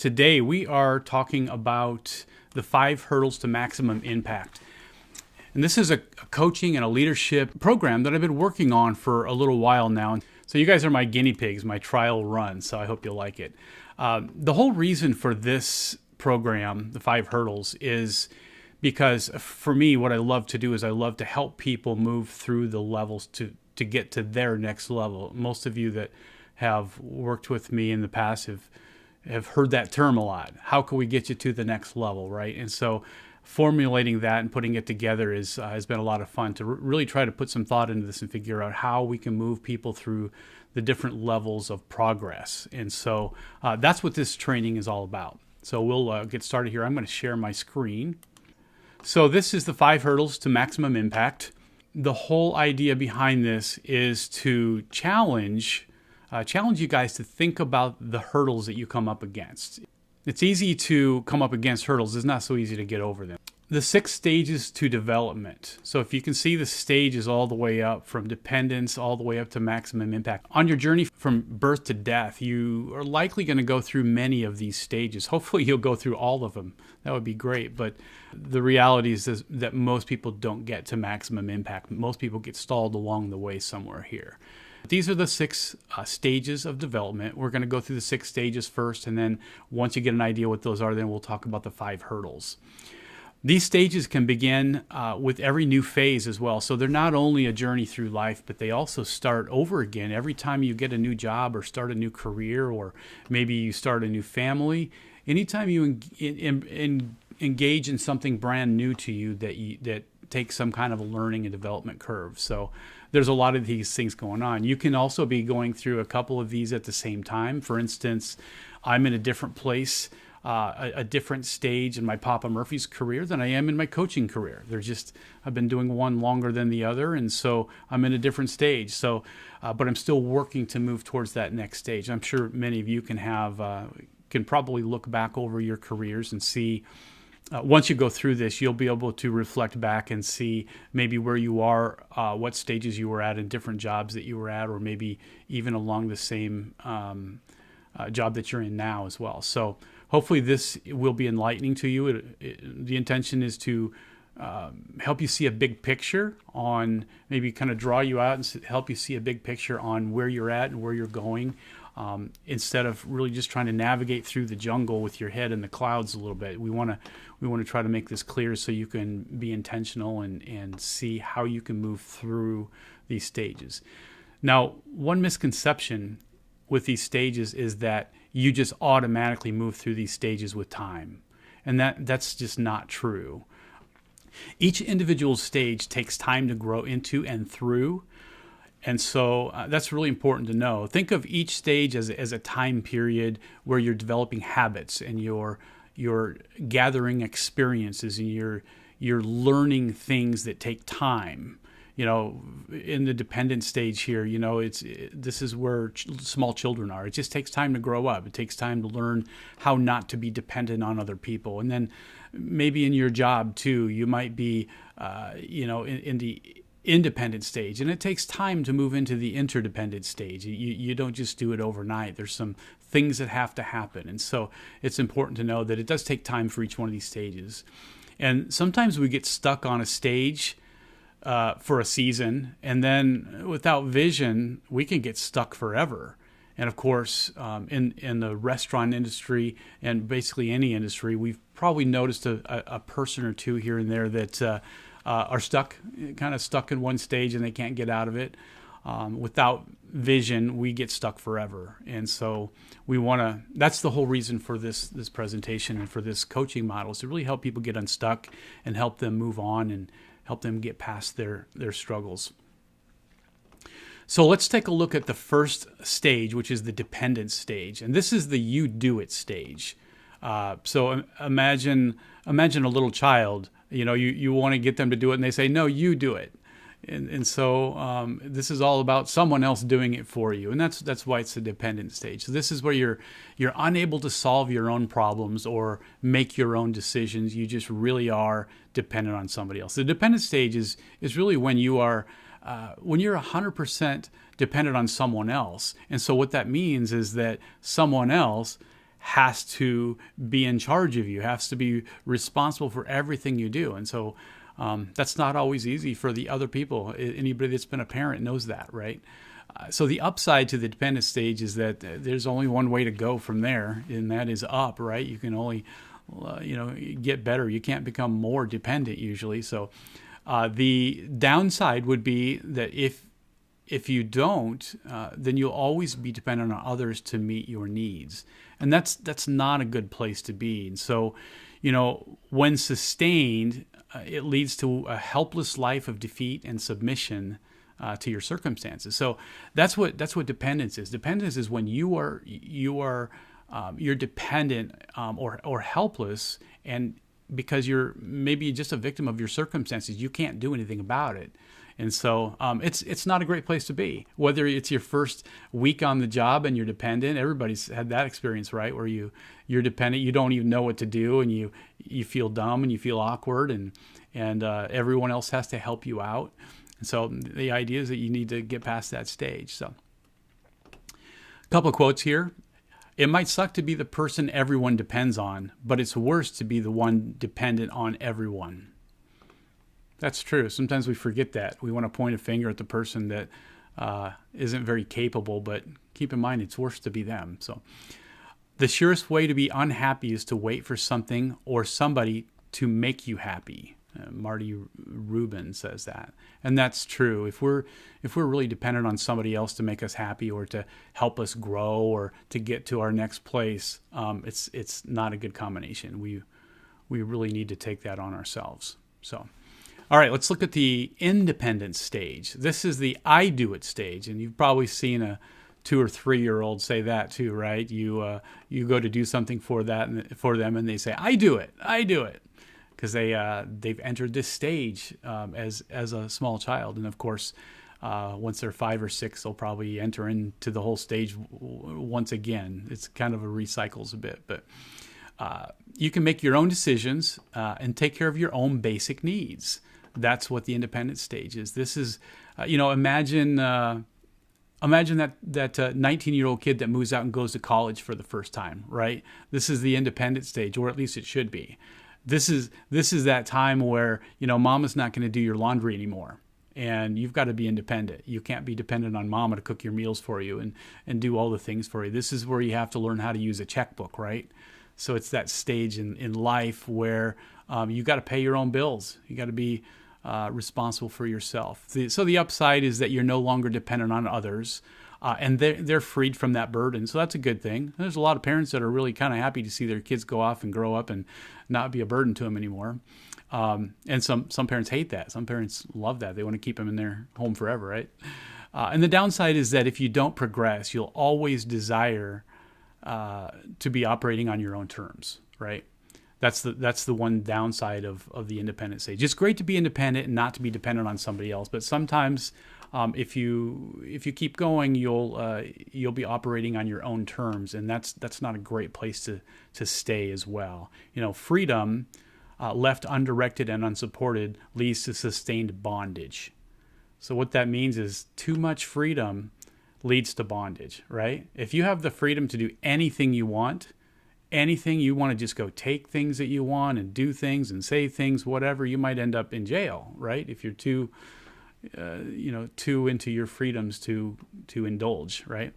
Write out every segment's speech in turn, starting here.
Today we are talking about the 5 hurdles to maximum impact. And this is a coaching and a leadership program that I've been working on for a little while now. So you guys are my guinea pigs, my trial run, so I hope you'll like it. The whole reason for this program, the 5 hurdles, is because for me, what I love to do is I love to help people move through the levels to get to their next level. Most of you that have worked with me in the past have heard that term a lot. How can we get you to the next level, right? And so formulating that and putting it together has been a lot of fun to really try to put some thought into this and figure out how we can move people through the different levels of progress. And so that's what this training is all about. So we'll get started here. I'm going to share my screen. So this is the 5 hurdles to maximum impact. The whole idea behind this is to challenge you guys to think about the hurdles that you come up against. It's easy to come up against hurdles. It's not so easy to get over them. The 6 stages to development. So if you can see the stages all the way up from dependence all the way up to maximum impact. On your journey from birth to death, you are likely going to go through many of these stages. Hopefully you'll go through all of them. That would be great. But the reality is that most people don't get to maximum impact. Most people get stalled along the way somewhere here. These are the 6 stages of development. We're going to go through the 6 stages first, and then once you get an idea what those are, then we'll talk about the 5 hurdles. These stages can begin with every new phase as well. So they're not only a journey through life, but they also start over again. Every time you get a new job or start a new career, or maybe you start a new family, anytime you engage in something brand new to you that takes some kind of a learning and development curve. So there's a lot of these things going on. You can also be going through a couple of these at the same time. For instance, I'm in a different place, a different stage in my Papa Murphy's career than I am in my coaching career. I've been doing one longer than the other, and so I'm in a different stage. So, but I'm still working to move towards that next stage. I'm sure many of you can probably look back over your careers and see. Once you go through this, you'll be able to reflect back and see maybe where you are, what stages you were at in different jobs that you were at, or maybe even along the same job that you're in now as well. So hopefully this will be enlightening to you. The intention is to help you see a big picture on, maybe kind of draw you out and help you see a big picture on where you're at and where you're going. Instead of really just trying to navigate through the jungle with your head in the clouds a little bit. We want to try to make this clear so you can be intentional and see how you can move through these stages. Now, one misconception with these stages is that you just automatically move through these stages with time. And that's just not true. Each individual stage takes time to grow into and through. And so that's really important to know. Think of each stage as a time period where you're developing habits and you're gathering experiences and you're learning things that take time. You know, in the dependent stage here, you know, this is where small children are. It just takes time to grow up. It takes time to learn how not to be dependent on other people. And then maybe in your job too, you might be, in the independent stage, and it takes time to move into the interdependent stage. You don't just do it overnight. There's some things that have to happen, and so it's important to know that it does take time for each one of these stages. And sometimes we get stuck on a stage for a season, and then without vision, we can get stuck forever. And of course, in the restaurant industry and basically any industry, we've probably noticed a person or two here and there that are kind of stuck in one stage and they can't get out of it. Without vision, we get stuck forever. And so that's the whole reason for this presentation and for this coaching model, is to really help people get unstuck and help them move on and help them get past their struggles. So let's take a look at the first stage, which is the dependent stage. And this is the you do it stage. So imagine a little child. You know, you want to get them to do it, and they say, no, you do it. And so this is all about someone else doing it for you. And that's why it's the dependent stage. So this is where you're unable to solve your own problems or make your own decisions. You just really are dependent on somebody else. The dependent stage is really when you're 100% dependent on someone else. And so what that means is that someone else has to be in charge of you, has to be responsible for everything you do. And so that's not always easy for the other people. Anybody that's been a parent knows that, right? So the upside to the dependent stage is that there's only one way to go from there, and that is up, right? You can only, get better. You can't become more dependent usually. So the downside would be that if you don't, then you'll always be dependent on others to meet your needs, and that's not a good place to be. And so, when sustained, it leads to a helpless life of defeat and submission to your circumstances. So that's what dependence is. Dependence is when you're dependent or helpless, and because you're maybe just a victim of your circumstances, you can't do anything about it. And so it's not a great place to be. Whether it's your first week on the job and you're dependent, everybody's had that experience, right? Where you're dependent, you don't even know what to do, and you feel dumb and you feel awkward, and everyone else has to help you out. And so the idea is that you need to get past that stage. So a couple of quotes here. It might suck to be the person everyone depends on, but it's worse to be the one dependent on everyone. That's true. Sometimes we forget that. We want to point a finger at the person that isn't very capable, but keep in mind it's worse to be them. So the surest way to be unhappy is to wait for something or somebody to make you happy. Marty Rubin says that, and that's true. If we're really dependent on somebody else to make us happy, or to help us grow, or to get to our next place, it's not a good combination. We really need to take that on ourselves. So, all right, let's look at the independent stage. This is the I do it stage, and you've probably seen a 2 or 3 year old say that too, right? You go to do something for them, and they say, I do it. Because they've entered this stage as a small child, and of course, once they're 5 or 6, they'll probably enter into the whole stage once again. It's kind of a recycles a bit, but you can make your own decisions and take care of your own basic needs. That's what the independent stage is. This is, imagine that 19-year-old kid that moves out and goes to college for the first time, right? This is the independent stage, or at least it should be. This is that time where, mama's not going to do your laundry anymore, and you've got to be independent. You can't be dependent on mama to cook your meals for you and do all the things for you. This is where you have to learn how to use a checkbook, right? So it's that stage in life where you got to pay your own bills. You got to be responsible for yourself. So the upside is that you're no longer dependent on others. And they're freed from that burden. So that's a good thing. There's a lot of parents that are really kind of happy to see their kids go off and grow up and not be a burden to them anymore. And some parents hate that. Some parents love that. They want to keep them in their home forever, right? And the downside is that if you don't progress, you'll always desire to be operating on your own terms, right? That's the one downside of the independent stage. It's great to be independent and not to be dependent on somebody else, but sometimes if you keep going, you'll be operating on your own terms, and that's not a great place to stay as well. Freedom left undirected and unsupported leads to sustained bondage. So what that means is too much freedom leads to bondage, right? If you have the freedom to do anything you want to just go take things that you want and do things and say things, whatever, you might end up in jail, right? If you're too into your freedoms to indulge, right?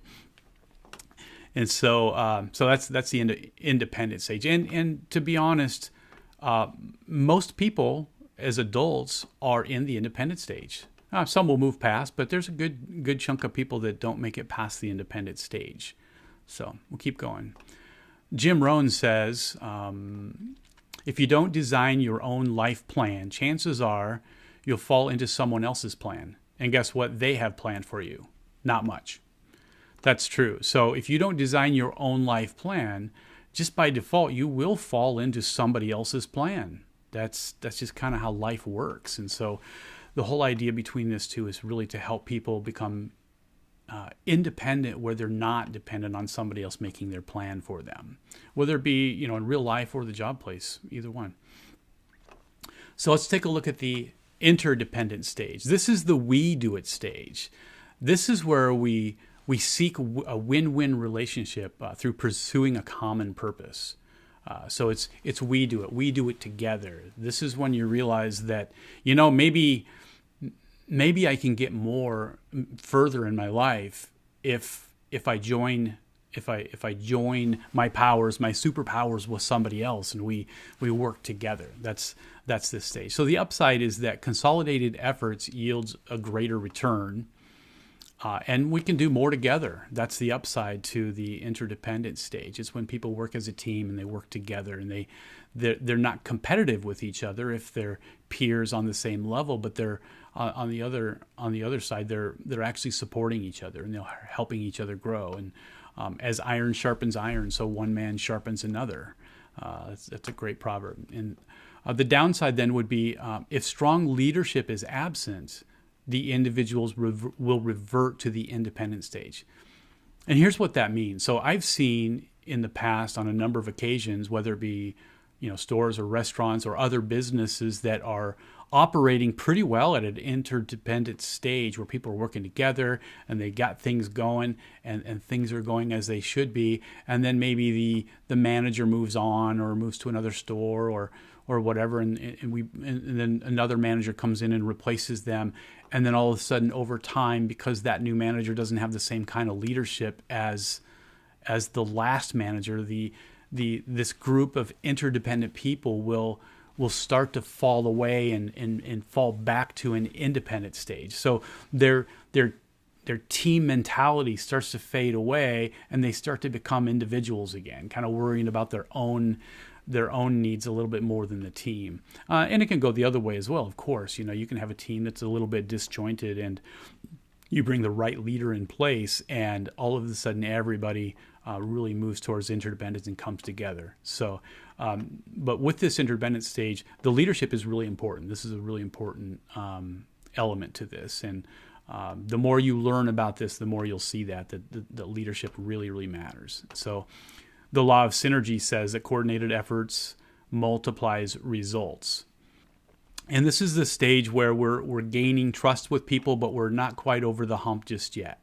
And so that's the independent stage. And to be honest, most people as adults are in the independent stage. Some will move past, but there's a good chunk of people that don't make it past the independent stage. So we'll keep going. Jim Rohn says, if you don't design your own life plan, chances are you'll fall into someone else's plan. And guess what? They have planned for you. Not much. That's true. So if you don't design your own life plan, just by default, you will fall into somebody else's plan. That's just kind of how life works. And so the whole idea between this two is really to help people become independent, where they're not dependent on somebody else making their plan for them, whether it be in real life or the job place, either one. So let's take a look at the interdependent stage. This is the we do it stage. This is where we we seek a win-win relationship through pursuing a common purpose. So it's we do it together. This is when you realize that, maybe I can get more further in my life if I join my powers, my superpowers with somebody else, and we work together. That's this stage. So the upside is that consolidated efforts yields a greater return, and we can do more together. That's the upside to the interdependent stage. It's when people work as a team and they work together, and they're not competitive with each other if they're peers on the same level, but they're on the other side, they're actually supporting each other, and they're helping each other grow. And as iron sharpens iron, so one man sharpens another. That's a great proverb. And the downside then would be if strong leadership is absent, the individuals will revert to the independent stage. And here's what that means. So I've seen in the past on a number of occasions, whether it be stores or restaurants or other businesses that are operating pretty well at an interdependent stage where people are working together and they got things going and things are going as they should be. And then maybe the manager moves on or moves to another store or whatever. And then another manager comes in and replaces them. And then all of a sudden over time, because that new manager doesn't have the same kind of leadership as the last manager, this group of interdependent people will start to fall away and fall back to an independent stage. So their team mentality starts to fade away, and they start to become individuals again, kind of worrying about their own needs a little bit more than the team. And it can go the other way as well, of course. You can have a team that's a little bit disjointed, and you bring the right leader in place, and all of a sudden everybody really moves towards interdependence and comes together. So, but with this interdependent stage, the leadership is really important. This is a really important element to this. And the more you learn about this, the more you'll see that the leadership really, really matters. So the law of synergy says that coordinated efforts multiplies results. And this is the stage where we're gaining trust with people, but we're not quite over the hump just yet.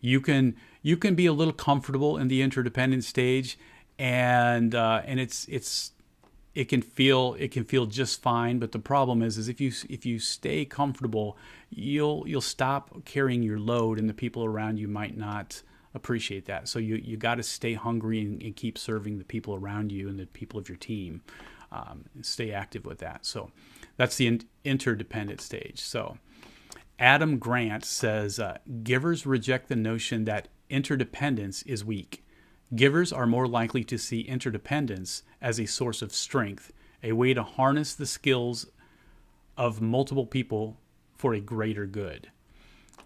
You can be a little comfortable in the interdependent stage, and it can feel just fine. But the problem is if you stay comfortable, you'll stop carrying your load, and the people around you might not appreciate that. So you got to stay hungry and keep serving the people around you and the people of your team. Stay active with that. So that's the interdependent stage. So Adam Grant says, givers reject the notion that interdependence is weak. Givers are more likely to see interdependence as a source of strength, a way to harness the skills of multiple people for a greater good.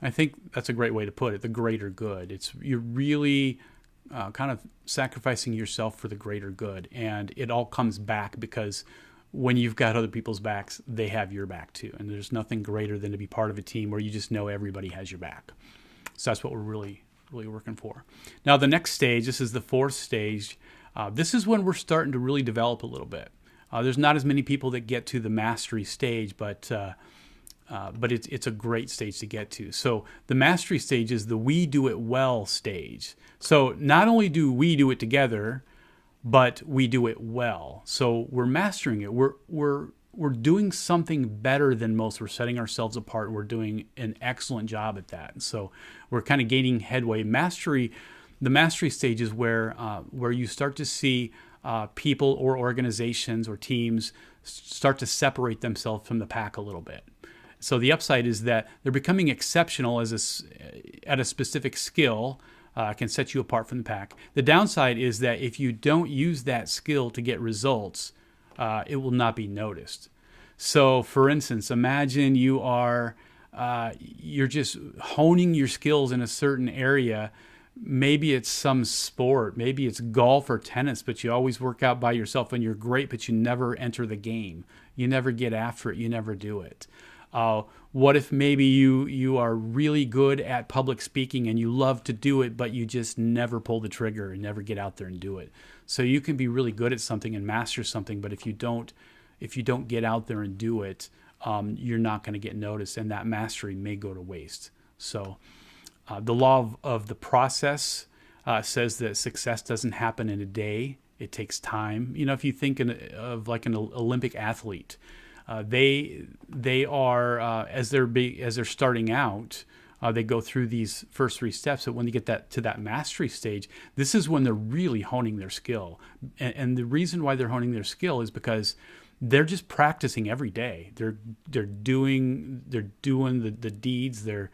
I think that's a great way to put it, the greater good. You're really kind of sacrificing yourself for the greater good, and it all comes back because when you've got other people's backs, they have your back too. And there's nothing greater than to be part of a team where you just know everybody has your back. So that's what we're really, really working for. Now, the next stage, this is the fourth stage. This is when we're starting to really develop a little bit. There's not as many people that get to the mastery stage, but it's a great stage to get to. So the mastery stage is the we do it well stage. So not only do we do it together, but we do it well. So we're mastering it. We're doing something better than most. We're setting ourselves apart. We're doing an excellent job at that. And so we're kind of gaining headway. The mastery stage is where you start to see people or organizations or teams start to separate themselves from the pack a little bit. So the upside is that they're becoming exceptional at a specific skill. Can set you apart from the pack. The downside is that if you don't use that skill to get results, it will not be noticed. So, for instance, imagine you're just honing your skills in a certain area. Maybe it's some sport, maybe it's golf or tennis, but you always work out by yourself and you're great, but you never enter the game. You never get after it. You never do it. What if maybe you are really good at public speaking and you love to do it, but you just never pull the trigger and never get out there and do it? So you can be really good at something and master something, but if you don't get out there and do it, you're not going to get noticed, and that mastery may go to waste. So The law of the process says that success doesn't happen in a day. It takes time. If you think of like an Olympic athlete, they are as they're starting out, they go through these first three steps. But when they get to that mastery stage, this is when they're really honing their skill. And the reason why they're honing their skill is because they're just practicing every day. They're doing the deeds. They're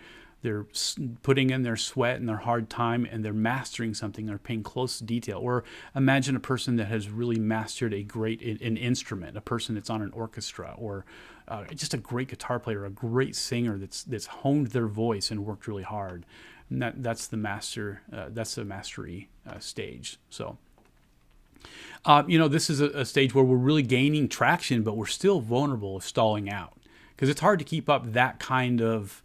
putting in their sweat and their hard time, and they're mastering something. They're paying close detail. Or imagine a person that has really mastered an instrument, a person that's on an orchestra, or just a great guitar player, a great singer that's honed their voice and worked really hard. And that's the mastery stage. So, this is a stage where we're really gaining traction, but we're still vulnerable of stalling out, because it's hard to keep up that kind of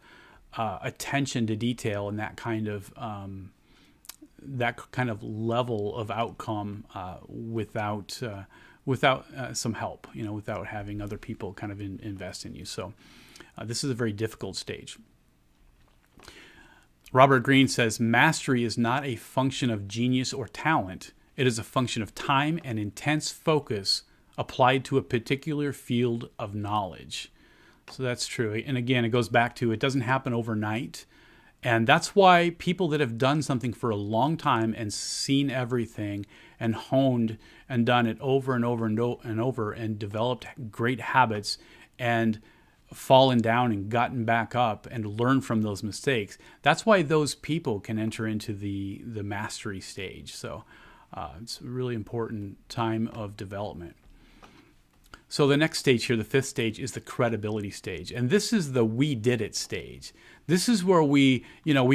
attention to detail and that kind of level of outcome without some help, without having other people kind of invest in you. So this is a very difficult stage. Robert Greene says, mastery is not a function of genius or talent. It is a function of time and intense focus applied to a particular field of knowledge. So that's true. And again, it goes back to, it doesn't happen overnight. And that's why people that have done something for a long time and seen everything and honed and done it over and over and over and developed great habits and fallen down and gotten back up and learned from those mistakes, that's why those people can enter into the mastery stage. So it's a really important time of development. So the next stage here, the fifth stage, is the credibility stage. And this is the we did it stage. This is where we've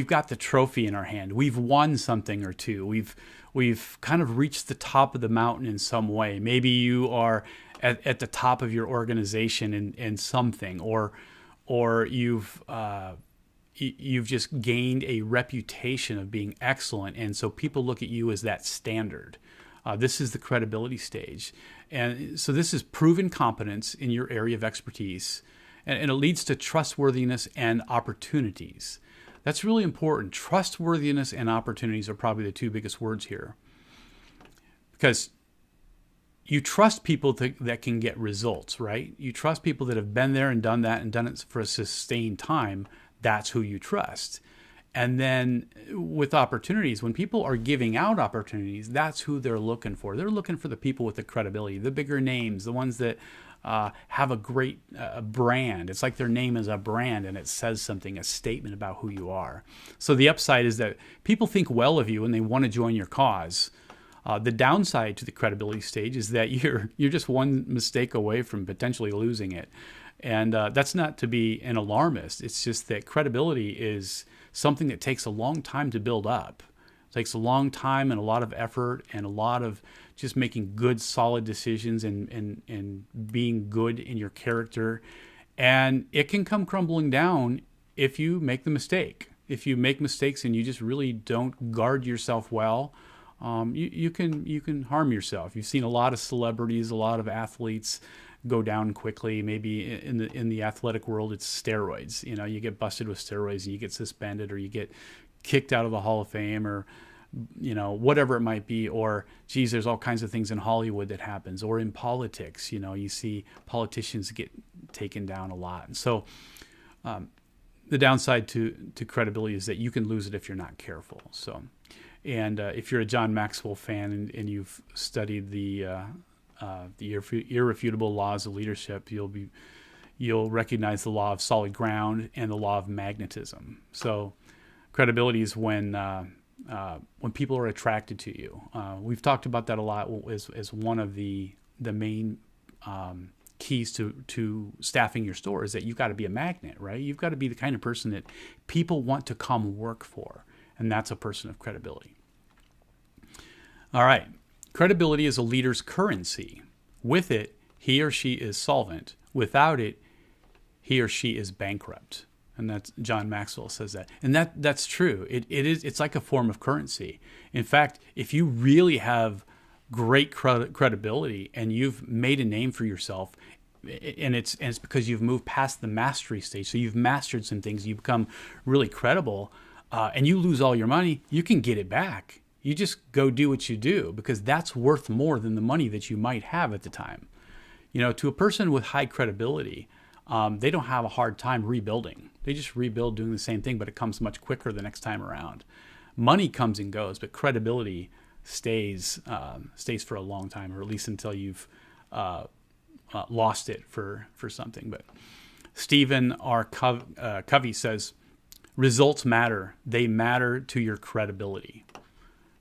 got the trophy in our hand. We've won something or two. We've kind of reached the top of the mountain in some way. Maybe you are at the top of your organization in something, or you've just gained a reputation of being excellent. And so people look at you as that standard. This is the credibility stage. And so this is proven competence in your area of expertise, and it leads to trustworthiness and opportunities. That's really important. Trustworthiness and opportunities are probably the two biggest words here, because you trust people that can get results, right? You trust people that have been there and done that and done it for a sustained time. That's who you trust. And then with opportunities, when people are giving out opportunities, that's who they're looking for. They're looking for the people with the credibility, the bigger names, the ones that have a great brand. It's like their name is a brand and it says something, a statement about who you are. So the upside is that people think well of you and they want to join your cause. The downside to the credibility stage is that you're just one mistake away from potentially losing it. And that's not to be an alarmist. It's just that credibility is something that takes a long time to build up. It takes a long time and a lot of effort and a lot of just making good, solid decisions and being good in your character. And it can come crumbling down if you make the mistake. If you make mistakes and you just really don't guard yourself well, you can harm yourself. You've seen a lot of celebrities, a lot of athletes go down quickly. Maybe in the athletic world, it's steroids. You get busted with steroids and you get suspended, or you get kicked out of the Hall of Fame, or whatever it might be. Or geez, there's all kinds of things in Hollywood that happens, or in politics. You see politicians get taken down a lot. And so the downside to credibility is that you can lose it if you're not careful. So, and if you're a John Maxwell fan and you've studied the irrefutable laws of leadership, you'll recognize the law of solid ground and the law of magnetism. So credibility is when people are attracted to you. We've talked about that a lot as one of the main keys to staffing your store, is that you've got to be a magnet, right? You've got to be the kind of person that people want to come work for, and that's a person of credibility. All right. Credibility is a leader's currency. With it, he or she is solvent. Without it, he or she is bankrupt. And that's John Maxwell says that. And that's true. It's like a form of currency. In fact, if you really have great credibility and you've made a name for yourself, and it's because you've moved past the mastery stage, so you've mastered some things, you've become really credible, and you lose all your money, you can get it back. You just go do what you do, because that's worth more than the money that you might have at the time. To a person with high credibility, they don't have a hard time rebuilding. They just rebuild doing the same thing, but it comes much quicker the next time around. Money comes and goes, but credibility stays for a long time, or at least until you've lost it for something. But Stephen R. Covey says, results matter. They matter to your credibility.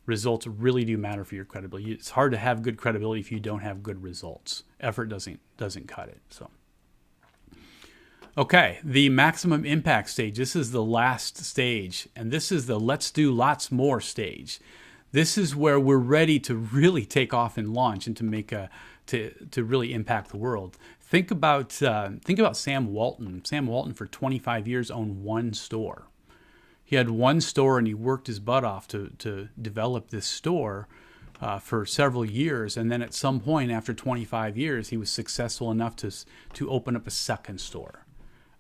Results really do matter for your credibility. It's hard to have good credibility if you don't have good results. Effort doesn't cut it. So, okay, the maximum impact stage. This is the last stage, and this is the let's do lots more stage. This is where we're ready to really take off and launch and to really impact the world. Think about Sam Walton. Sam Walton for 25 years owned one store. He had one store, and he worked his butt off to develop this store for several years. And then at some point after 25 years, he was successful enough to open up a second store,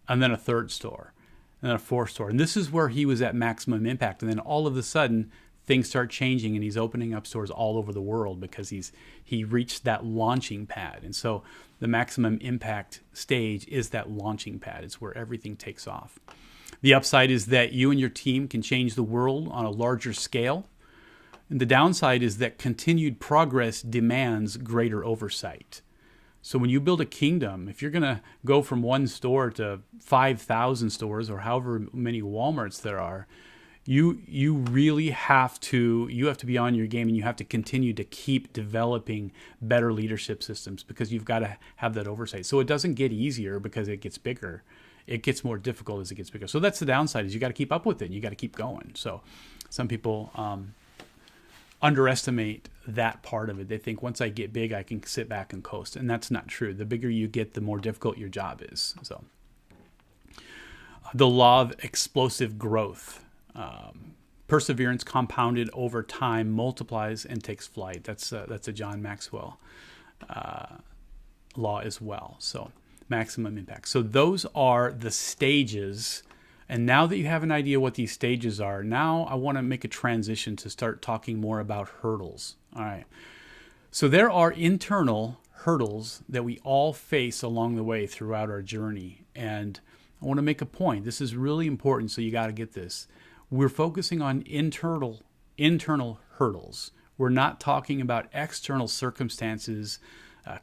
and then a third store, and then a fourth store. And this is where he was at maximum impact. And then all of a sudden, things start changing, and he's opening up stores all over the world because he reached that launching pad. And so the maximum impact stage is that launching pad. It's where everything takes off. The upside is that you and your team can change the world on a larger scale. And the downside is that continued progress demands greater oversight. So when you build a kingdom, if you're going to go from one store to 5,000 stores, or however many Walmarts there are, you really have to be on your game, and you have to continue to keep developing better leadership systems, because you've got to have that oversight. So it doesn't get easier because it gets bigger. It gets more difficult as it gets bigger. So that's the downside, is you got to keep up with it. You got to keep going. So some people underestimate that part of it. They think once I get big, I can sit back and coast. And that's not true. The bigger you get, the more difficult your job is. So the law of explosive growth. Perseverance compounded over time multiplies and takes flight. That's a John Maxwell law as well. So maximum impact. So those are the stages. And now that you have an idea what these stages are, now I want to make a transition to start talking more about hurdles. All right. So there are internal hurdles that we all face along the way throughout our journey. And I want to make a point. This is really important, so you got to get this. We're focusing on internal hurdles. We're not talking about external circumstances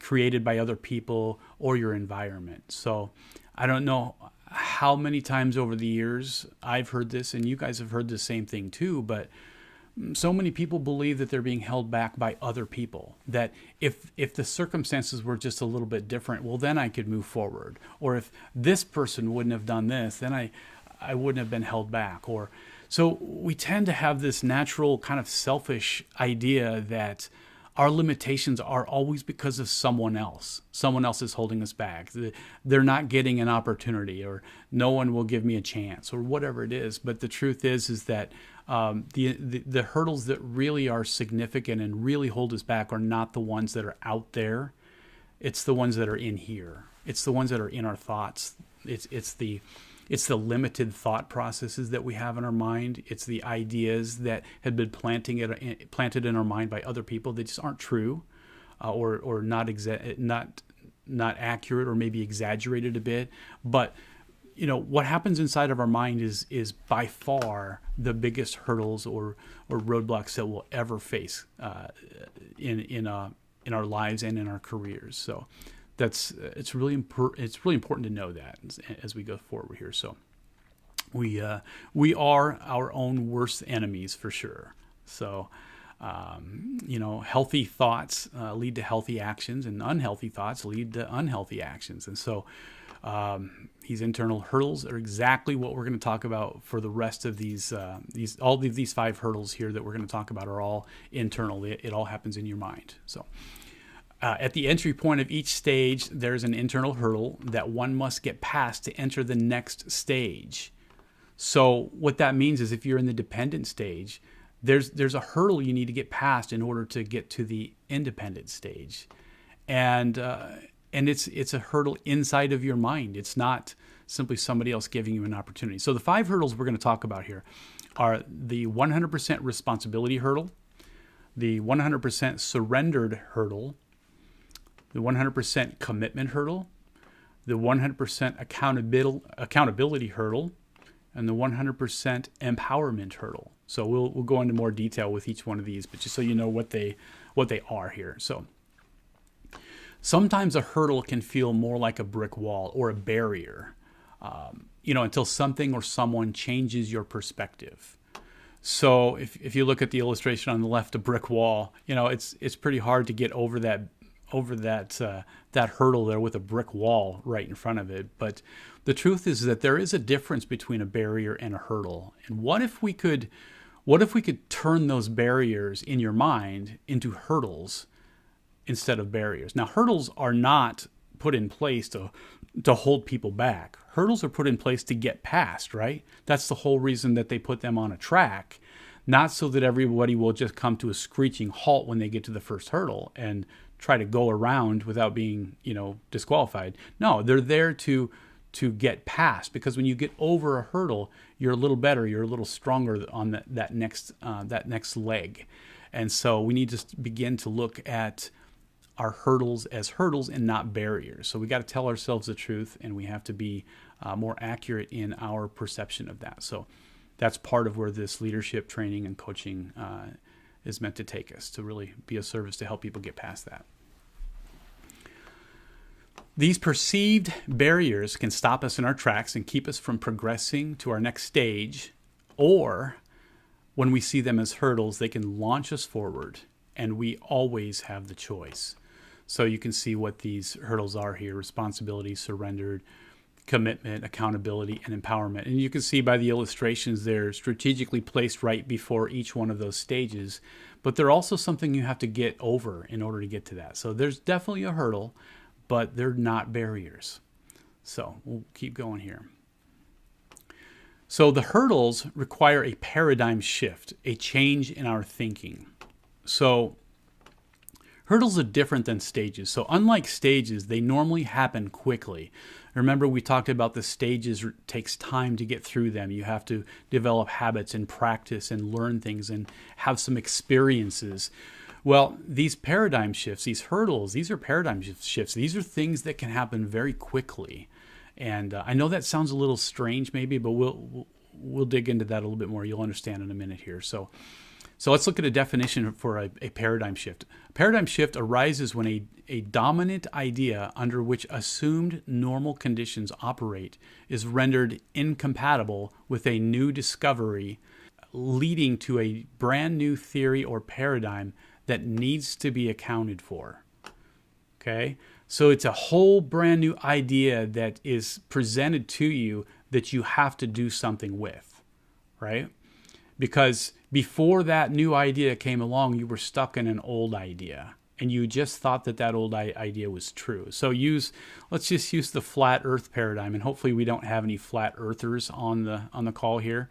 created by other people or your environment. So I don't know how many times over the years I've heard this, and you guys have heard the same thing too, but so many people believe that they're being held back by other people, that if the circumstances were just a little bit different, well, then I could move forward. Or if this person wouldn't have done this, then I wouldn't have been held back. Or so we tend to have this natural kind of selfish idea that our limitations are always because of someone else. Someone else is holding us back. They're not getting an opportunity, or no one will give me a chance, or whatever it is. But the truth is that the hurdles that really are significant and really hold us back are not the ones that are out there. It's the ones that are in here. It's the ones that are in our thoughts. It's the limited thought processes that we have in our mind. It's the ideas that have been planted in our mind by other people that just aren't true, or not accurate, or maybe exaggerated a bit. But what happens inside of our mind is by far the biggest hurdles or roadblocks that we'll ever face in our lives and in our careers. So it's really important to know that as we go forward here. So we are our own worst enemies for sure. So healthy thoughts lead to healthy actions, and unhealthy thoughts lead to unhealthy actions. And so these internal hurdles are exactly what we're going to talk about for the rest of these 5 hurdles here that we're going to talk about are all internal. It all happens in your mind. So at the entry point of each stage, there's an internal hurdle that one must get past to enter the next stage. So what that means is if you're in the dependent stage, there's a hurdle you need to get past in order to get to the independent stage. And it's a hurdle inside of your mind. It's not simply somebody else giving you an opportunity. So the 5 hurdles we're going to talk about here are the 100% responsibility hurdle, the 100% surrendered hurdle, the 100% commitment hurdle, the 100% accountability hurdle, and the 100% empowerment hurdle. So we'll go into more detail with each one of these, but just so you know what they are here. So sometimes a hurdle can feel more like a brick wall or a barrier, until something or someone changes your perspective. So if you look at the illustration on the left, a brick wall, it's pretty hard to get over that hurdle there with a brick wall right in front of it. But the truth is that there is a difference between a barrier and a hurdle. And what if we could turn those barriers in your mind into hurdles instead of barriers? Now, hurdles are not put in place to hold people back. Hurdles are put in place to get past, right? That's the whole reason that they put them on a track, not so that everybody will just come to a screeching halt when they get to the first hurdle and try to go around without being, disqualified. No, they're there to get past, because when you get over a hurdle, you're a little better, you're a little stronger on that next leg. And so we need to begin to look at our hurdles as hurdles and not barriers. So we got to tell ourselves the truth, and we have to be more accurate in our perception of that. So that's part of where this leadership training and coaching is meant to take us, to really be a service to help people get past that. These perceived barriers can stop us in our tracks and keep us from progressing to our next stage, or when we see them as hurdles, they can launch us forward, and we always have the choice. So you can see what these hurdles are here: responsibility, surrendered, commitment, accountability, and empowerment. And you can see by the illustrations, they're strategically placed right before each one of those stages, but they're also something you have to get over in order to get to that. So there's definitely a hurdle, but they're not barriers. So we'll keep going here. So the hurdles require a paradigm shift, a change in our thinking. So hurdles are different than stages. So unlike stages, they normally happen quickly. Remember, we talked about the stages takes time to get through them. You have to develop habits and practice and learn things and have some experiences. Well, these paradigm shifts, these hurdles, these are paradigm shifts. These are things that can happen very quickly. And I know that sounds a little strange maybe, but we'll dig into that a little bit more. You'll understand in a minute here. So let's look at a definition for a paradigm shift. A paradigm shift arises when a dominant idea under which assumed normal conditions operate is rendered incompatible with a new discovery, leading to a brand new theory or paradigm that needs to be accounted for. Okay? So it's a whole brand new idea that is presented to you that you have to do something with, right? Because before that new idea came along, you were stuck in an old idea, and you just thought that old idea was true. So let's just use the flat Earth paradigm, and hopefully we don't have any flat earthers on the call here.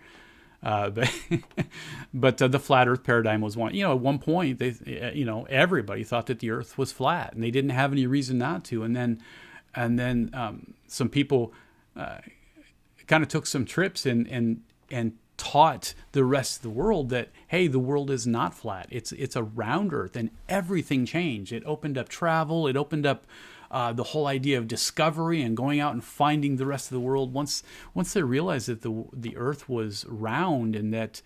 But the flat Earth paradigm was one. At one point, everybody thought that the Earth was flat, and they didn't have any reason not to. And then some people kind of took some trips and taught the rest of the world that, hey, the world is not flat. It's a round Earth, and everything changed. It opened up travel. It opened up the whole idea of discovery and going out and finding the rest of the world. Once they realized that the Earth was round and that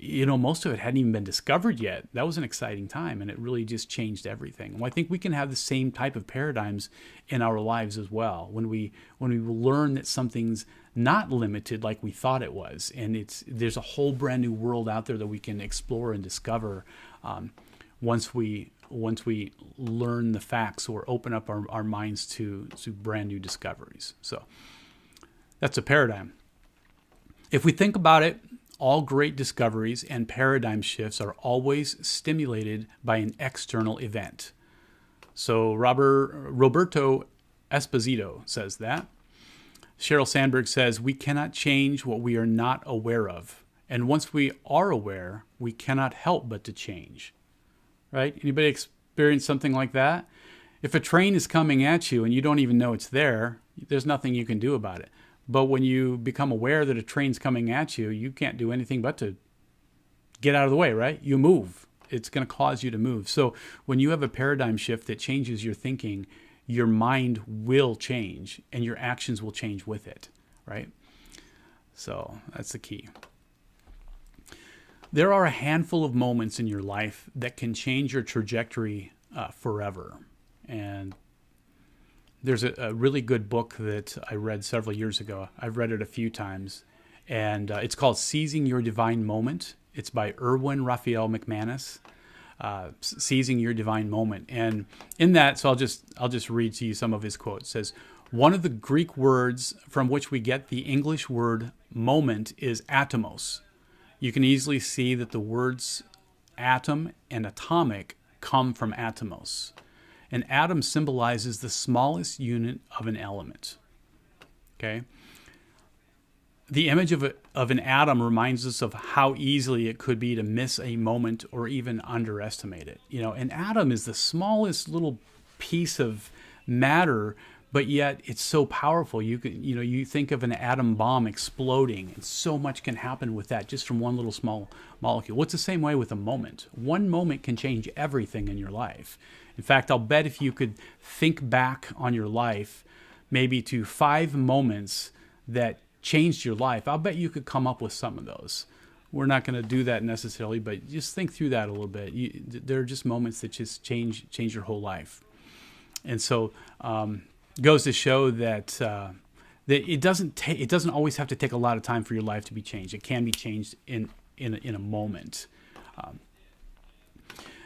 most of it hadn't even been discovered yet, that was an exciting time, and it really just changed everything. Well, I think we can have the same type of paradigms in our lives as well. When we learn that something's not limited like we thought it was, and there's a whole brand new world out there that we can explore and discover once we learn the facts or open up our minds to brand new discoveries. So that's a paradigm. If we think about it, all great discoveries and paradigm shifts are always stimulated by an external event. So Roberto Esposito says that. Sheryl Sandberg says, we cannot change what we are not aware of. And once we are aware, we cannot help but to change. Right? Anybody experience something like that? If a train is coming at you and you don't even know it's there, there's nothing you can do about it. But when you become aware that a train's coming at you, you can't do anything but to get out of the way, right? You move. It's going to cause you to move. So when you have a paradigm shift that changes your thinking, your mind will change and your actions will change with it, right? So that's the key. There are a handful of moments in your life that can change your trajectory forever. And there's a really good book that I read several years ago. I've read it a few times. And it's called Seizing Your Divine Moment. It's by Erwin Raphael McManus. Seizing Your Divine Moment. And in that, so I'll just read to you some of his quotes. It says, one of the Greek words from which we get the English word moment is atomos. You can easily see that the words atom and atomic come from atomos. An atom symbolizes the smallest unit of an element. Okay? The image of an atom reminds us of how easily it could be to miss a moment or even underestimate it. You know, an atom is the smallest little piece of matter, but yet it's so powerful. You think of an atom bomb exploding, and so much can happen with that just from one little small molecule. Well, it's the same way with a moment. One moment can change everything in your life. In fact, I'll bet if you could think back on your life, maybe to 5 moments that changed your life, I'll bet you could come up with some of those. We're not going to do that necessarily, but just think through that a little bit. There are just moments that just change your whole life. And so goes to show that that it doesn't always have to take a lot of time for your life to be changed. It can be changed in a moment.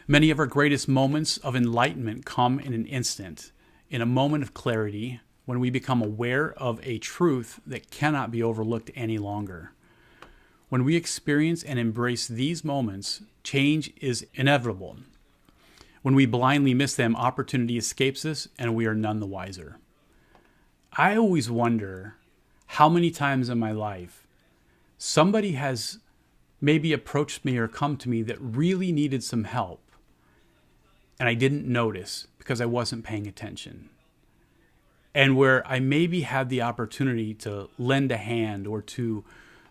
Many of our greatest moments of enlightenment come in an instant, in a moment of clarity, when we become aware of a truth that cannot be overlooked any longer. When we experience and embrace these moments, change is inevitable. When we blindly miss them, opportunity escapes us and we are none the wiser. I always wonder how many times in my life somebody has maybe approached me or come to me that really needed some help, and I didn't notice because I wasn't paying attention. And where I maybe had the opportunity to lend a hand or to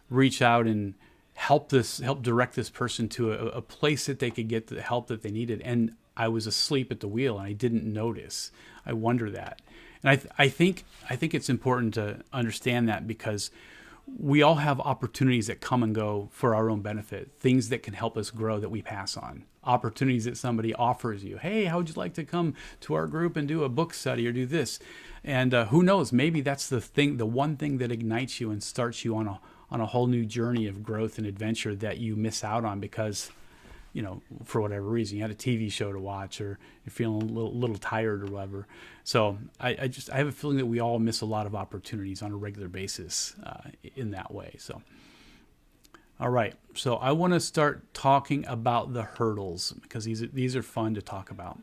reach out and help direct this person to a place that they could get the help that they needed. And I was asleep at the wheel and I didn't notice. I wonder that. And I think it's important to understand that, because we all have opportunities that come and go for our own benefit, things that can help us grow that we pass on, opportunities that somebody offers you. Hey, how would you like to come to our group and do a book study or do this? And who knows, maybe that's the one thing that ignites you and starts you on a whole new journey of growth and adventure that you miss out on because, for whatever reason, you had a TV show to watch or you're feeling a little tired or whatever. So I have a feeling that we all miss a lot of opportunities on a regular basis in that way. So, all right. So I want to start talking about the hurdles because these are fun to talk about.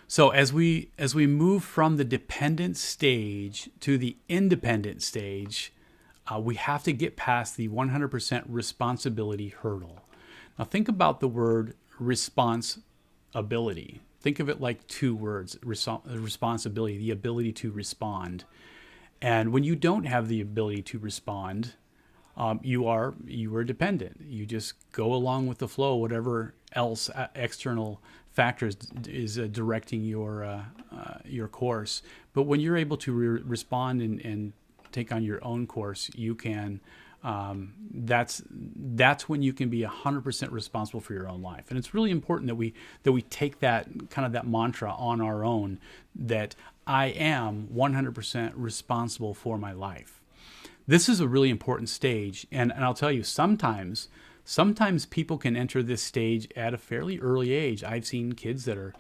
So as we move from the dependent stage to the independent stage, we have to get past the 100% responsibility hurdle. Now think about the word responsibility. Think of it like 2 words, responsibility, the ability to respond. And when you don't have the ability to respond, you are dependent. You just go along with the flow, whatever else external factors is directing your course. But when you're able to respond and take on your own course, you can. That's when you can be 100% responsible for your own life. And it's really important that we take that kind of that mantra on our own, that I am 100% responsible for my life. This is a really important stage. And I'll tell you, sometimes people can enter this stage at a fairly early age. I've seen kids that are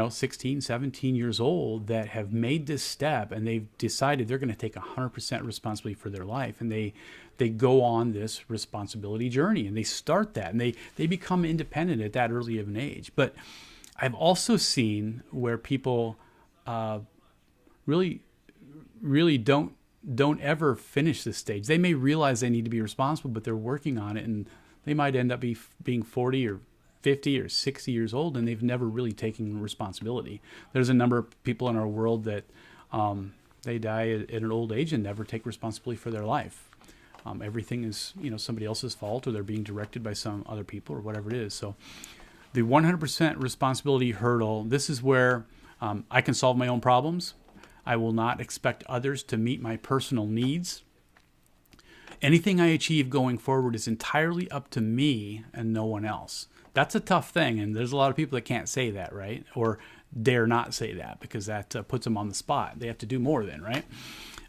16, 17 years old that have made this step and they've decided they're going to take 100% responsibility for their life. And they go on this responsibility journey and they start that and they become independent at that early of an age. But I've also seen where people really don't ever finish this stage. They may realize they need to be responsible, but they're working on it and they might end up being 40 or 50 or 60 years old, and they've never really taken responsibility. There's a number of people in our world that They die at an old age and never take responsibility for their life. Everything is, somebody else's fault, or they're being directed by some other people, or whatever it is. So the 100% responsibility hurdle, this is where I can solve my own problems. I will not expect others to meet my personal needs. Anything I achieve going forward is entirely up to me and no one else. That's a tough thing, and there's a lot of people that can't say that, right? Or dare not say that, because that puts them on the spot. They have to do more then, right?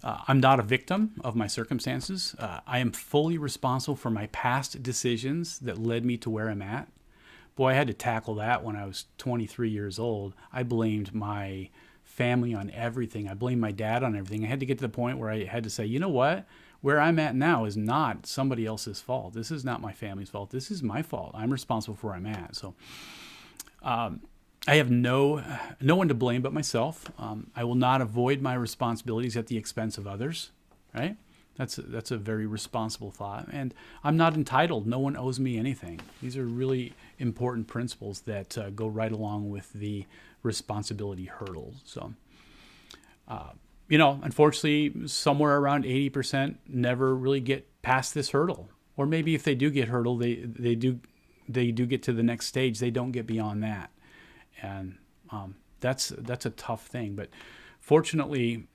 I'm not a victim of my circumstances. I am fully responsible for my past decisions that led me to where I'm at. Boy, I had to tackle that when I was 23 years old. I blamed my family on everything. I blamed my dad on everything. I had to get to the point where I had to say, you know what? Where I'm at now is not somebody else's fault. This is not my family's fault. This is my fault. I'm responsible for where I'm at. So I have no one to blame but myself. I will not avoid my responsibilities at the expense of others, right? That's a very responsible thought. And I'm not entitled. No one owes me anything. These are really important principles that go right along with the responsibility hurdles. So, unfortunately, somewhere around 80% never really get past this hurdle. Or maybe if they do get hurdled, they do get to the next stage. They don't get beyond that. And that's a tough thing. But fortunately,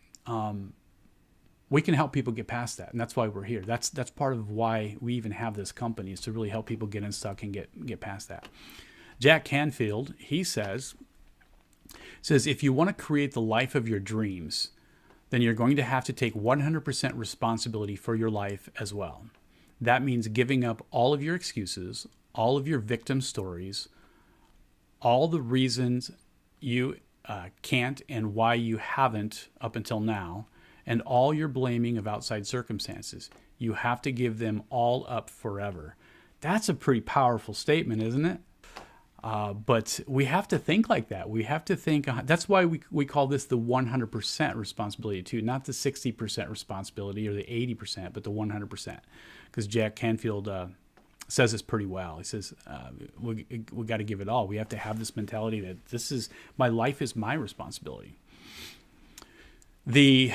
we can help people get past that, and that's why we're here. That's part of why we even have this company, is to really help people get unstuck and get past that. Jack Canfield, he says, if you want to create the life of your dreams, then you're going to have to take 100% responsibility for your life as well. That means giving up all of your excuses, all of your victim stories, all the reasons you can't and why you haven't up until now, and all your blaming of outside circumstances. You have to give them all up forever. That's a pretty powerful statement, isn't it? But we have to think like that. We have to think, that's why we call this the 100% responsibility too, not the 60% responsibility or the 80%, but the 100%. Because Jack Canfield says this pretty well. He says, we got to give it all. We have to have this mentality that my life is my responsibility. The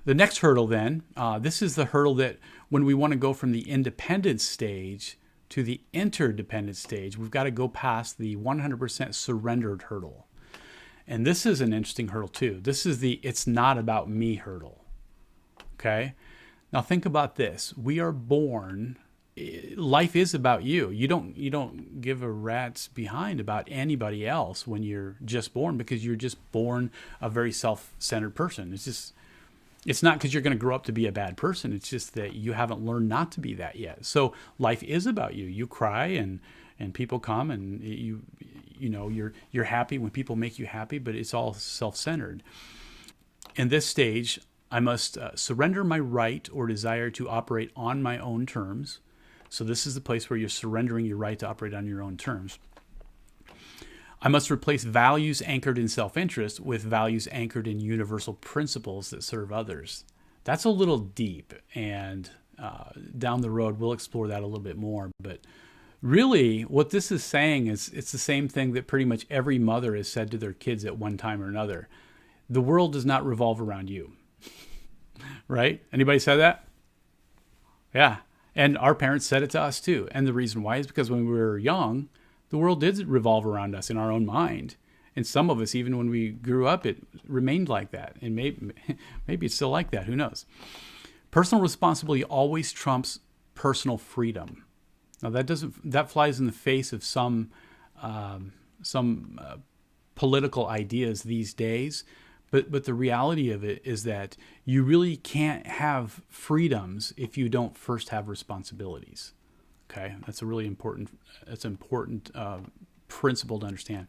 next hurdle then, this is the hurdle that when we want to go from the independent stage to the interdependent stage, we've got to go past the 100% surrendered hurdle. And this is an interesting hurdle too. This is the it's not about me hurdle. Okay? Now think about this. We are born, life is about you. You don't give a rat's behind about anybody else when you're just born, because you're just born a very self-centered person. It's not because you're going to grow up to be a bad person. It's just that you haven't learned not to be that yet. So life is about you. You cry and people come, and you're happy when people make you happy, but it's all self-centered. In this stage, I must surrender my right or desire to operate on my own terms. So this is the place where you're surrendering your right to operate on your own terms. I must replace values anchored in self-interest with values anchored in universal principles that serve others. That's a little deep, and down the road we'll explore that a little bit more. But really what this is saying is it's the same thing that pretty much every mother has said to their kids at one time or another. The world does not revolve around you. Right? Anybody said that? Yeah. And our parents said it to us too. And the reason why is because when we were young, the world did revolve around us in our own mind. And some of us, even when we grew up, it remained like that. And maybe it's still like that. Who knows? Personal responsibility always trumps personal freedom. Now that flies in the face of some political ideas these days. But the reality of it is that you really can't have freedoms if you don't first have responsibilities. Okay, that's a really important principle to understand.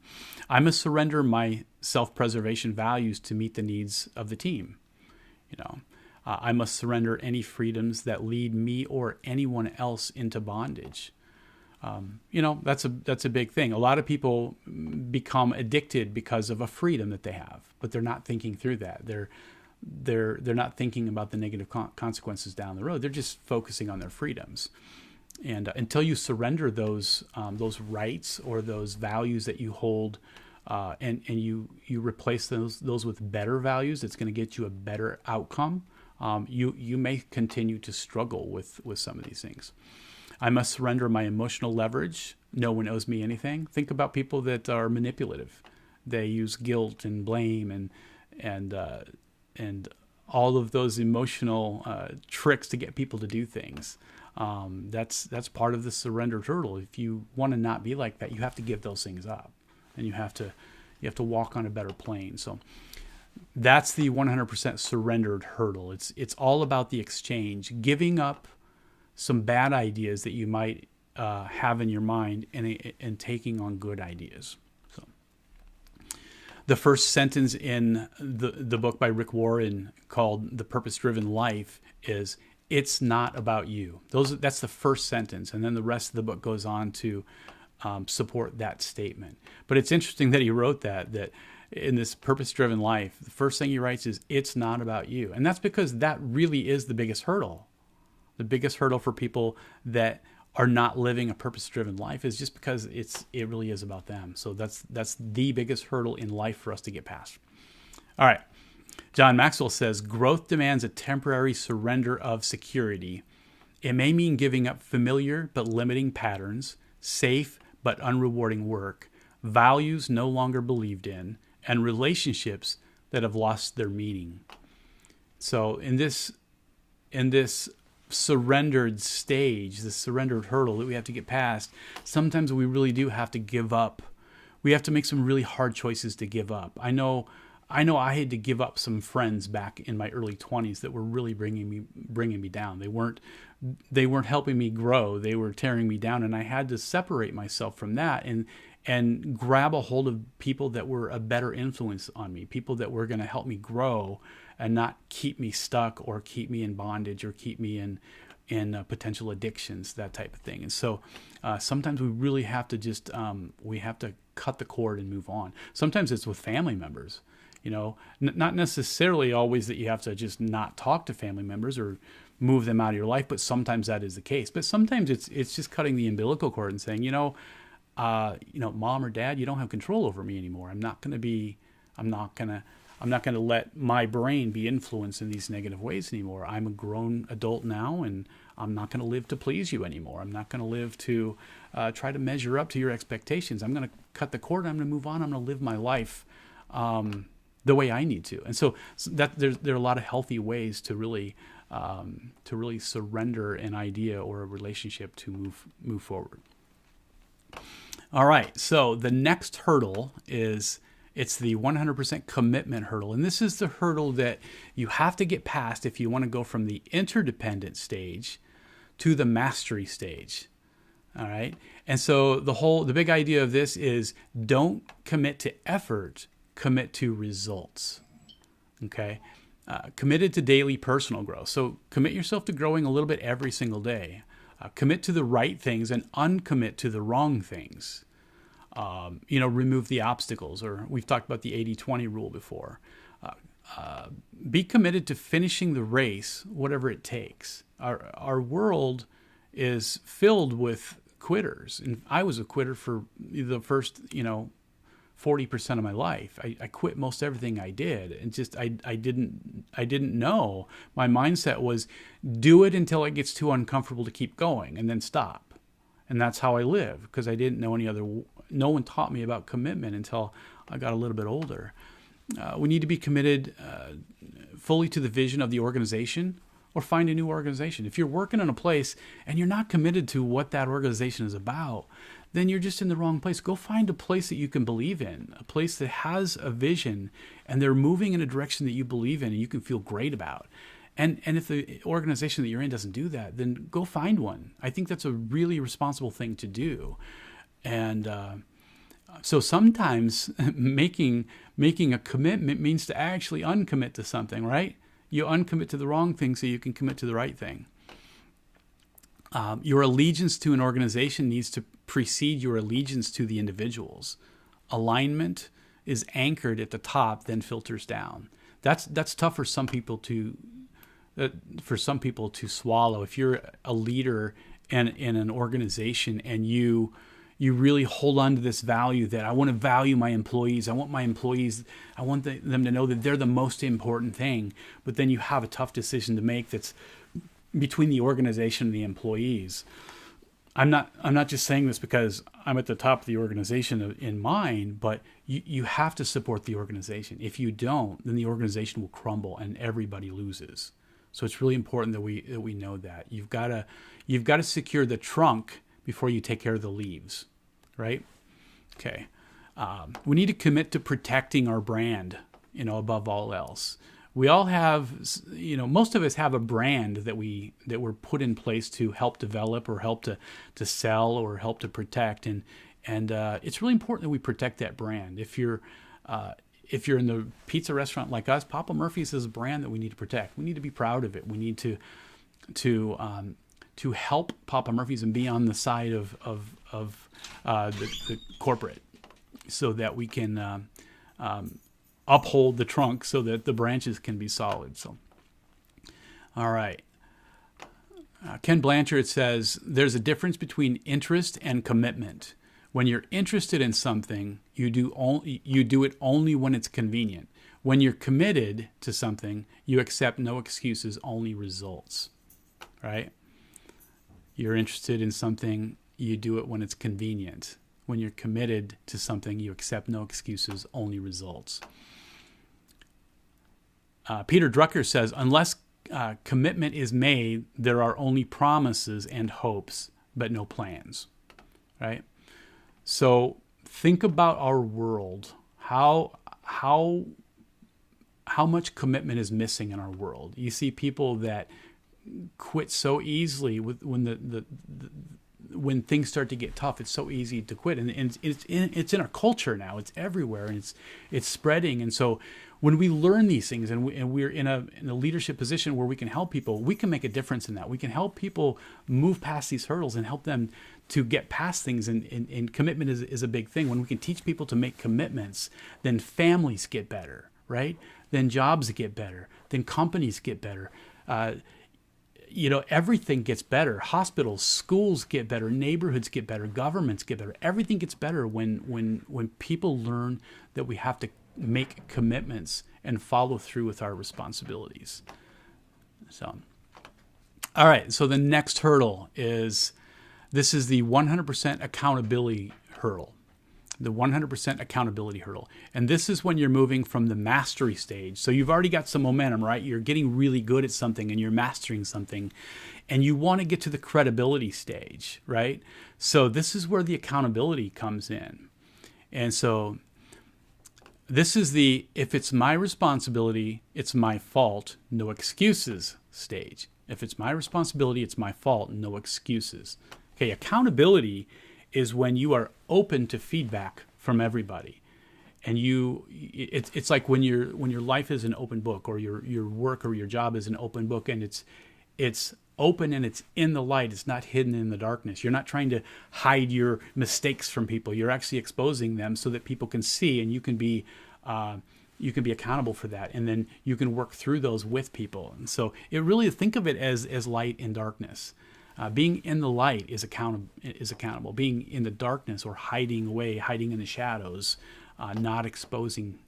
I must surrender my self-preservation values to meet the needs of the team. I must surrender any freedoms that lead me or anyone else into bondage. That's a big thing. A lot of people become addicted because of a freedom that they have, but they're not thinking through that. They're not thinking about the negative consequences down the road. They're just focusing on their freedoms. And until you surrender those rights or those values that you hold and you replace those with better values, it's going to get you a better outcome. You may continue to struggle with some of these things. I must surrender my emotional leverage. No one owes me anything. Think about people that are manipulative. They use guilt and blame and all of those emotional tricks to get people to do things. That's part of the surrender hurdle. If you want to not be like that, you have to give those things up, and you have to walk on a better plane. So that's the 100% surrendered hurdle. It's all about the exchange, giving up some bad ideas that you might have in your mind, and taking on good ideas. So the first sentence in the book by Rick Warren called The Purpose-Driven Life is, "It's not about you." That's the first sentence, and then the rest of the book goes on to support that statement. But it's interesting that he wrote that in this purpose-driven life, the first thing he writes is, "It's not about you." And that's because that really is the biggest hurdle. The biggest hurdle for people that are not living a purpose-driven life is just because it really is about them. So that's the biggest hurdle in life for us to get past. All right. John Maxwell says, growth demands a temporary surrender of security. It may mean giving up familiar but limiting patterns, safe but unrewarding work, values no longer believed in, and relationships that have lost their meaning. So in this surrendered stage, the surrendered hurdle that we have to get past, sometimes we really do have to give up. We have to make some really hard choices to give up. I know I had to give up some friends back in my early 20s that were really bringing me down. They weren't helping me grow. They were tearing me down, and I had to separate myself from that and grab a hold of people that were a better influence on me, people that were going to help me grow and not keep me stuck or keep me in bondage or keep me in potential addictions, that type of thing. And so sometimes we really have to just we have to cut the cord and move on. Sometimes it's with family members. Not necessarily always that you have to just not talk to family members or move them out of your life, but sometimes that is the case. But sometimes it's just cutting the umbilical cord and saying, Mom or Dad, you don't have control over me anymore. I'm not going to let my brain be influenced in these negative ways anymore. I'm a grown adult now, and I'm not going to live to please you anymore. I'm not going to live to try to measure up to your expectations. I'm going to cut the cord. I'm going to move on. I'm going to live my life the way I need to. And so that there are a lot of healthy ways to really surrender an idea or a relationship to move forward. All right. So the next hurdle is, it's the 100% commitment hurdle. And this is the hurdle that you have to get past if you want to go from the interdependent stage to the mastery stage. All right. And so the big idea of this is, don't commit to effort, commit to results. Okay. Committed to daily personal growth. So commit yourself to growing a little bit every single day. Commit to the right things and uncommit to the wrong things. Remove the obstacles, or we've talked about the 80-20 rule before. Be committed to finishing the race, whatever it takes. Our world is filled with quitters, and I was a quitter for the first 40% of my life. I quit most everything I did, and just I didn't know. My mindset was, do it until it gets too uncomfortable to keep going, and then stop. And that's how I live, because I didn't know any other. No one taught me about commitment until I got a little bit older. We need to be committed fully to the vision of the organization, or find a new organization. If you're working in a place and you're not committed to what that organization is about, then you're just in the wrong place. Go find a place that you can believe in, a place that has a vision and they're moving in a direction that you believe in and you can feel great about. And if the organization that you're in doesn't do that, then go find one. I think that's a really responsible thing to do. And so sometimes making a commitment means to actually uncommit to something, right? You uncommit to the wrong thing so you can commit to the right thing. Your allegiance to an organization needs to precede your allegiance to the individuals. Alignment is anchored at the top, then filters down. That's tough for some people to swallow. If you're a leader in an organization and you you really hold on to this value that I want to value my employees. I want them to know that they're the most important thing. But then you have a tough decision to make that's between the organization and the employees. I'm not just saying this because I'm at the top of the organization in mind, but you have to support the organization. If you don't, then the organization will crumble and everybody loses. So it's really important that we know that. You've got to secure the trunk before you take care of the leaves, right? Okay. We need to commit to protecting our brand, above all else. We all have, most of us have a brand that we're put in place to help develop or help to sell or help to protect, and it's really important that we protect that brand. If you're in the pizza restaurant like us, Papa Murphy's is a brand that we need to protect. We need to be proud of it. We need to help Papa Murphy's and be on the side of the corporate, so that we can uphold the trunk so that the branches can be solid. So, all right. Ken Blanchard says, there's a difference between interest and commitment. When you're interested in something, you do it only when it's convenient. When you're committed to something, you accept no excuses, only results. Right? You're interested in something, you do it when it's convenient. When you're committed to something, you accept no excuses, only results. Peter Drucker says, unless commitment is made, there are only promises and hopes, but no plans. Right? So think about our world. How much commitment is missing in our world? You see people that quit so easily when things start to get tough. It's so easy to quit, and it's in our culture now. It's everywhere, and it's spreading. And so when we learn these things, and we're in a leadership position where we can help people, we can make a difference in that. We can help people move past these hurdles and help them to get past things. And commitment is a big thing. When we can teach people to make commitments, then families get better, right? Then jobs get better. Then companies get better. Everything gets better. Hospitals, schools get better. Neighborhoods get better. Governments get better. Everything gets better when people learn that we have to make commitments and follow through with our responsibilities. So, all right. So the next hurdle is the 100% accountability hurdle. The 100% accountability hurdle. And this is when you're moving from the mastery stage. So you've already got some momentum, right? You're getting really good at something and you're mastering something. And you want to get to the credibility stage, right? So this is where the accountability comes in. And so this is the, if it's my responsibility, it's my fault, no excuses stage. If it's my responsibility, it's my fault, no excuses. Okay, accountability is when you are open to feedback from everybody, and it's like when your life is an open book, or your work or your job is an open book, and it's open and it's in the light. It's not hidden in the darkness. You're not trying to hide your mistakes from people. You're actually exposing them so that people can see, and you can be accountable for that, and then you can work through those with people. And so it really, think of it as light and darkness. Being in the light is accountable. Being in the darkness, or hiding away, hiding in the shadows, not exposing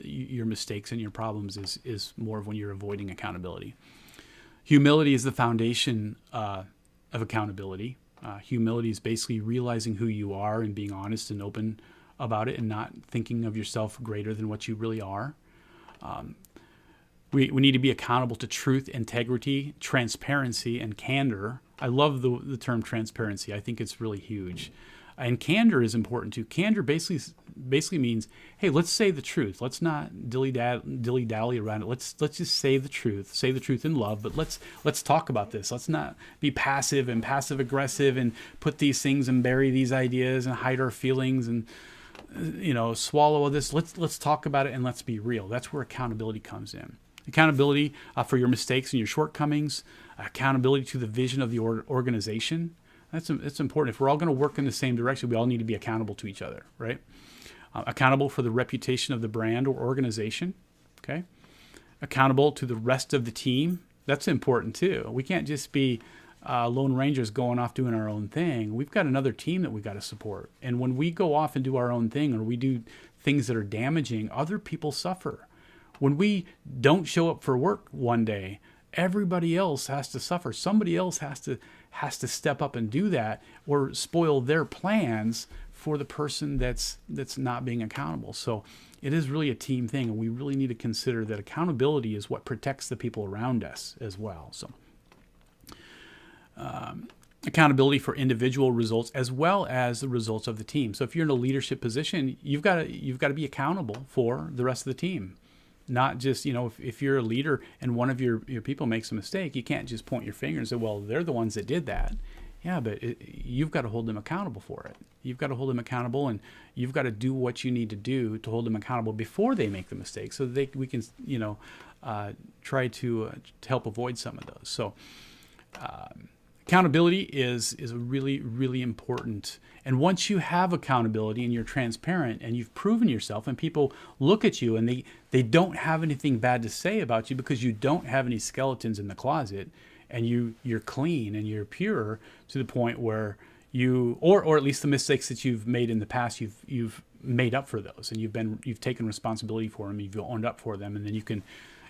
your mistakes and your problems is more of when you're avoiding accountability. Humility is the foundation of accountability. Humility is basically realizing who you are and being honest and open about it, and not thinking of yourself greater than what you really are. We need to be accountable to truth, integrity, transparency, and candor. I love the term transparency. I think it's really huge. And candor is important too. Candor basically means, hey, let's say the truth. Let's not dilly-dally around it. Let's just say the truth. Say the truth in love, but let's talk about this. Let's not be passive and passive-aggressive and put these things and bury these ideas and hide our feelings and swallow this. Let's talk about it, and let's be real. That's where accountability comes in. Accountability for your mistakes and your shortcomings. Accountability to the vision of the organization. It's important. If we're all going to work in the same direction, we all need to be accountable to each other, right? Accountable for the reputation of the brand or organization. Okay. Accountable to the rest of the team. That's important too. We can't just be, Lone Rangers going off doing our own thing. We've got another team that we got to support. And when we go off and do our own thing, or we do things that are damaging, other people suffer. When we don't show up for work one day, everybody else has to suffer. Somebody else has to step up and do that, or spoil their plans for the person that's not being accountable. So it is really a team thing, and we really need to consider that accountability is what protects the people around us as well. So accountability for individual results as well as the results of the team. So if you're in a leadership position, you've got to be accountable for the rest of the team. Not just, if you're a leader and one of your people makes a mistake, you can't just point your finger and say, well, they're the ones that did that. Yeah, but you've got to hold them accountable for it. You've got to hold them accountable, and you've got to do what you need to do to hold them accountable before they make the mistake, so that we can, try to help avoid some of those. So accountability is really, really important. And once you have accountability and you're transparent and you've proven yourself, and people look at you and they don't have anything bad to say about you because you don't have any skeletons in the closet, and you're clean and you're pure to the point where you, or at least the mistakes that you've made in the past, you've made up for those, and you've taken responsibility for them, you've owned up for them, and then you can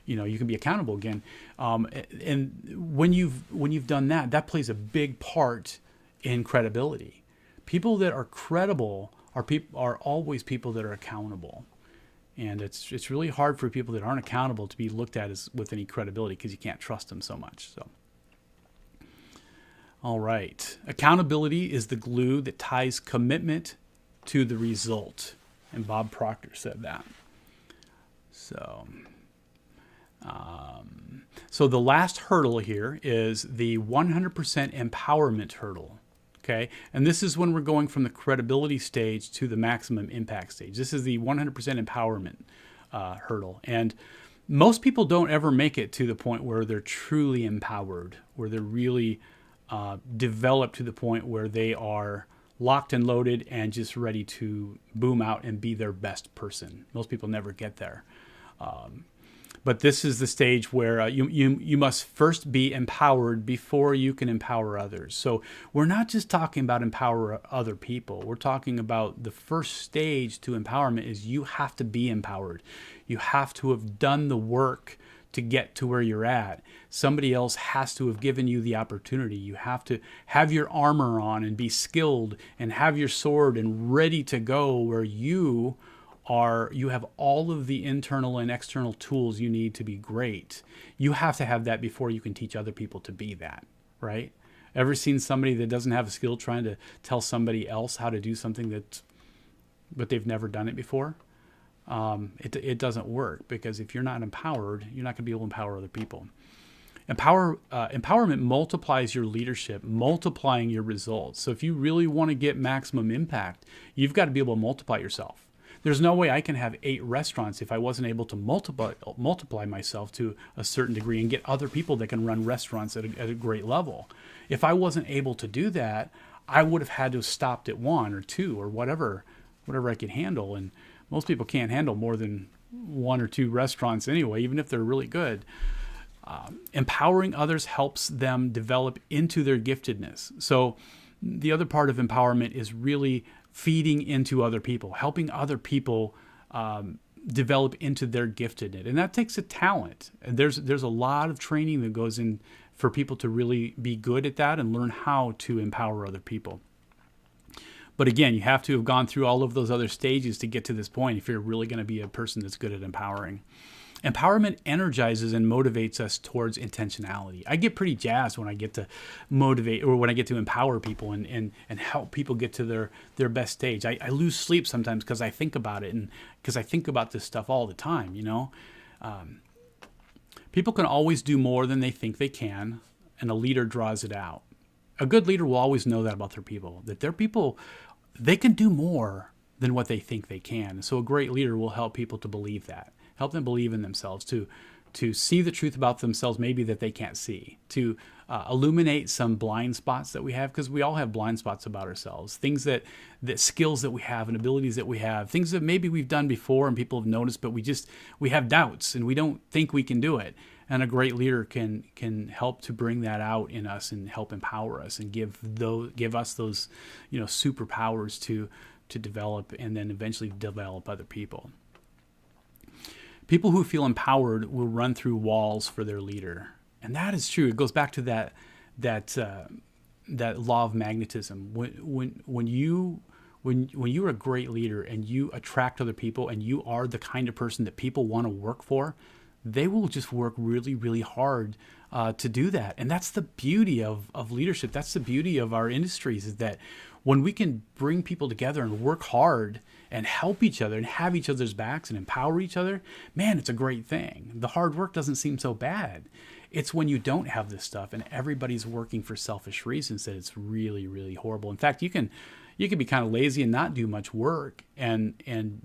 be accountable again. And when you've done that, that plays a big part in credibility. People that are credible are always people that are accountable. And it's really hard for people that aren't accountable to be looked at as with any credibility, because you can't trust them so much. So, all right. Accountability is the glue that ties commitment to the result. And Bob Proctor said that. So, so the last hurdle here is the 100% empowerment hurdle. Okay, and this is when we're going from the credibility stage to the maximum impact stage. This is the 100% empowerment hurdle. And most people don't ever make it to the point where they're truly empowered, where they're really developed to the point where they are locked and loaded and just ready to boom out and be their best person. Most people never get there. But this is the stage where you must first be empowered before you can empower others. So we're not just talking about empower other people. We're talking about the first stage to empowerment is you have to be empowered. You have to have done the work to get to where you're at. Somebody else has to have given you the opportunity. You have to have your armor on and be skilled and have your sword and ready to go, where you have all of the internal and external tools you need to be great. You have to have that before you can teach other people to be that, right? Ever seen somebody that doesn't have a skill trying to tell somebody else how to do something but they've never done it before? It doesn't work, because if you're not empowered, you're not going to be able to empower other people. Empowerment multiplies your leadership, multiplying your results. So if you really want to get maximum impact, you've got to be able to multiply yourself. There's no way I can have 8 restaurants if I wasn't able to multiply myself to a certain degree and get other people that can run restaurants at a great level. If I wasn't able to do that, I would have had to have stopped at 1 or 2 or whatever I could handle. And most people can't handle more than 1 or 2 restaurants anyway, even if they're really good. Empowering others helps them develop into their giftedness. So the other part of empowerment is really feeding into other people, helping other people develop into their giftedness. And that takes a talent. And there's a lot of training that goes in for people to really be good at that and learn how to empower other people. But again, you have to have gone through all of those other stages to get to this point if you're really going to be a person that's good at empowering. Empowerment energizes and motivates us towards intentionality. I get pretty jazzed when I get to motivate, or when I get to empower people and help people get to their best stage. I lose sleep sometimes because I think about it, and because I think about this stuff all the time, People can always do more than they think they can, and a leader draws it out. A good leader will always know that about their people, that their people, they can do more than what they think they can. So a great leader will help people to believe that. Help them believe in themselves, to see the truth about themselves maybe that they can't see, to illuminate some blind spots that we have, because we all have blind spots about ourselves, things that skills that we have and abilities that we have, things that maybe we've done before and people have noticed, but we have doubts and we don't think we can do it. And a great leader can help to bring that out in us and help empower us and give us those, superpowers to develop and then eventually develop other people. People who feel empowered will run through walls for their leader. And that is true. It goes back to that law of magnetism. When you're a great leader and you attract other people and you are the kind of person that people want to work for, they will just work really, really hard to do that. And that's the beauty of leadership. That's the beauty of our industries, is that when we can bring people together and work hard and help each other and have each other's backs and empower each other, man, it's a great thing. The hard work doesn't seem so bad. It's when you don't have this stuff and everybody's working for selfish reasons that it's really, really horrible. In fact, you can be kind of lazy and not do much work and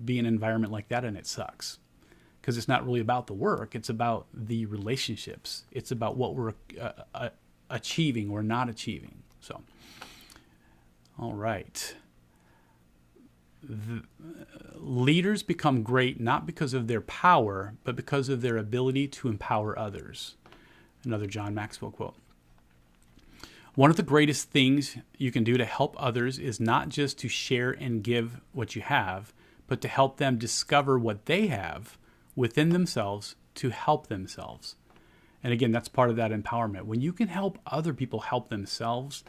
be in an environment like that, and it sucks. Because it's not really about the work. It's about the relationships. It's about what we're achieving or not achieving. So, all right. Leaders become great not because of their power, but because of their ability to empower others. Another John Maxwell quote. One of the greatest things you can do to help others is not just to share and give what you have, but to help them discover what they have within themselves to help themselves. And again, that's part of that empowerment. When you can help other people help themselves,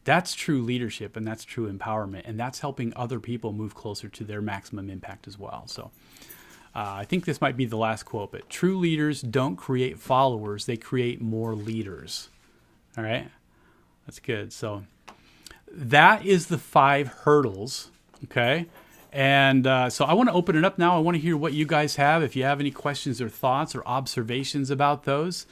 that's true leadership and that's true empowerment. And that's helping other people move closer to their maximum impact as well. So I think this might be the last quote, but true leaders don't create followers. They create more leaders. All right. That's good. So that is the 5 hurdles. Okay. And so I want to open it up now. I want to hear what you guys have. If you have any questions or thoughts or observations about those.